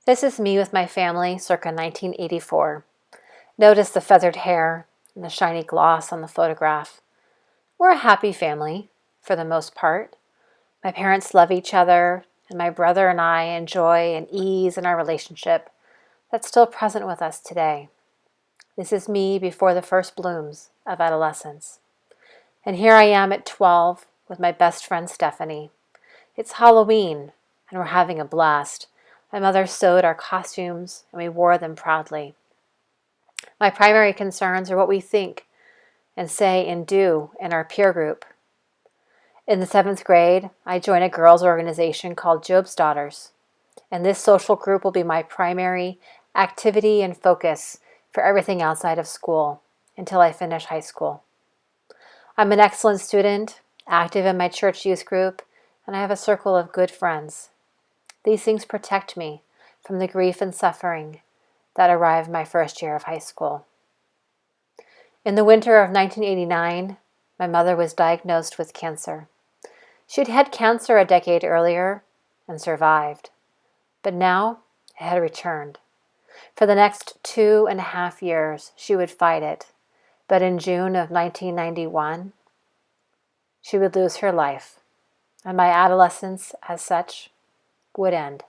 This is me with my family circa 1984. Notice the feathered hair and the shiny gloss on the photograph. We're a happy family, for the most part. My parents love each other, and my brother and I enjoy an ease in our relationship that's still present with us today. This is me before the first blooms of adolescence. And here I am at 12 with my best friend Stephanie. It's Halloween, and we're having a blast. My mother sewed our costumes, and we wore them proudly. My primary concerns are what we think and say and do in our peer group. In the 7th grade, I joined a girls' organization called Job's Daughters, and this social group will be my primary activity and focus for everything outside of school until I finish high school. I'm an excellent student, active in my church youth group, and I have a circle of good friends. These things protect me from the grief and suffering that arrived my first year of high school. In the winter of 1989, my mother was diagnosed with cancer. She'd had cancer a decade earlier and survived, but now it had returned. For the next 2.5 years, she would fight it, but in June of 1991, she would lose her life, and my adolescence, as such, would end.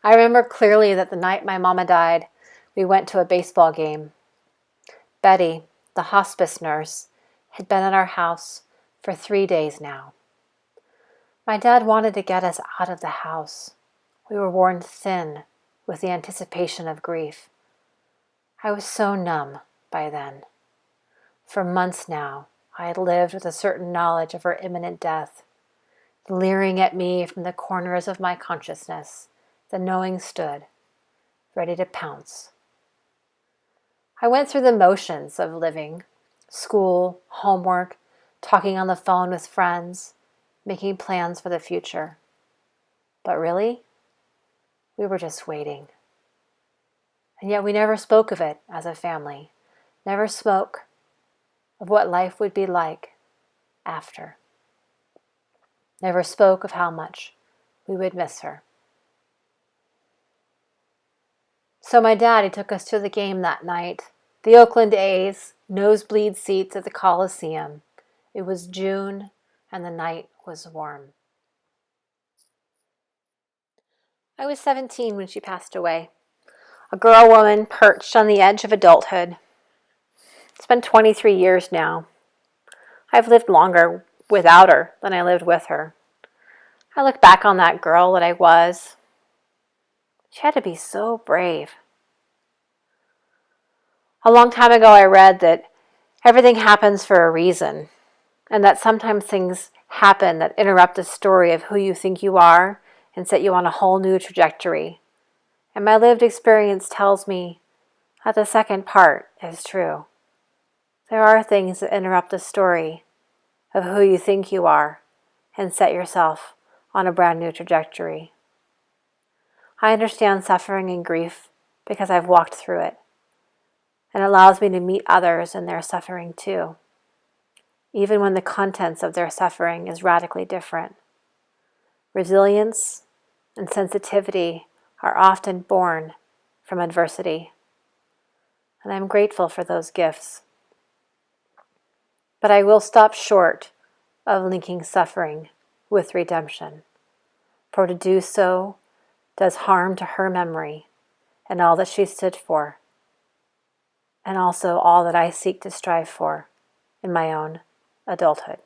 I remember clearly that the night my mama died, we went to a baseball game. Betty, the hospice nurse, had been at our house for 3 days now. My dad wanted to get us out of the house. We were worn thin with the anticipation of grief. I was so numb by then. For months now, I had lived with a certain knowledge of her imminent death. Leering at me from the corners of my consciousness, the knowing stood, ready to pounce. I went through the motions of living, school, homework, talking on the phone with friends, making plans for the future. But really, we were just waiting. And yet we never spoke of it as a family, never spoke of what life would be like after. Never spoke of how much we would miss her. So my daddy took us to the game that night. The Oakland A's, nosebleed seats at the Coliseum. It was June and the night was warm. I was 17 when she passed away. A girl woman perched on the edge of adulthood. It's been 23 years now. I've lived longer without her than I lived with her. I look back on that girl that I was. She had to be so brave. A long time ago I read that everything happens for a reason, and that sometimes things happen that interrupt the story of who you think you are and set you on a whole new trajectory. And my lived experience tells me that the second part is true. There are things that interrupt the story of who you think you are and set yourself on a brand new trajectory. I understand suffering and grief because I've walked through it, and it allows me to meet others in their suffering too, even when the contents of their suffering is radically different. Resilience and sensitivity are often born from adversity, and I'm grateful for those gifts. But I will stop short of linking suffering with redemption, for to do so does harm to her memory and all that she stood for, and also all that I seek to strive for in my own adulthood.